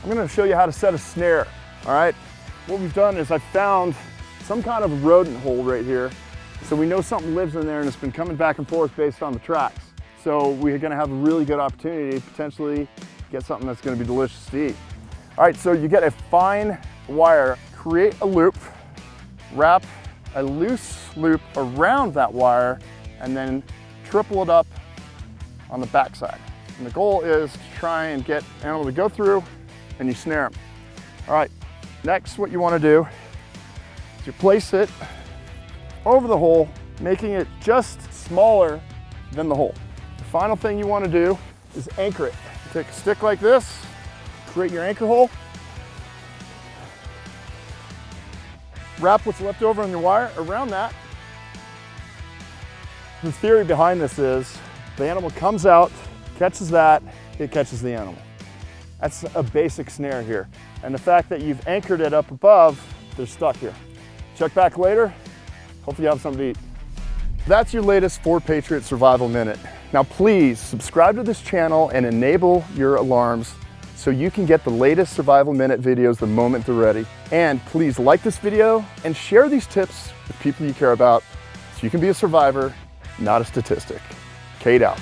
I'm gonna show you how to set a snare, all right? What we've done is I've found some kind of rodent hole right here. So we know something lives in there and it's been coming back and forth based on the tracks. So we're gonna have a really good opportunity to potentially get something that's gonna be delicious to eat. All right, so you get a fine wire, create a loop, wrap a loose loop around that wire, and then triple it up on the backside. And the goal is to try and get an animal to go through and you snare them. All right, next what you wanna do is you place it over the hole, making it just smaller than the hole. The final thing you wanna do is anchor it. Take a stick like this, create your anchor hole, wrap what's left over on your wire around that. The theory behind this is the animal comes out, catches that, it catches the animal. That's a basic snare here. And the fact that you've anchored it up above, they're stuck here. Check back later, hopefully you have something to eat. That's your latest 4Patriots Survival Minute. Now please subscribe to this channel and enable your alarms so you can get the latest Survival Minute videos the moment they're ready. And please like this video and share these tips with people you care about so you can be a survivor, not a statistic. Cade out.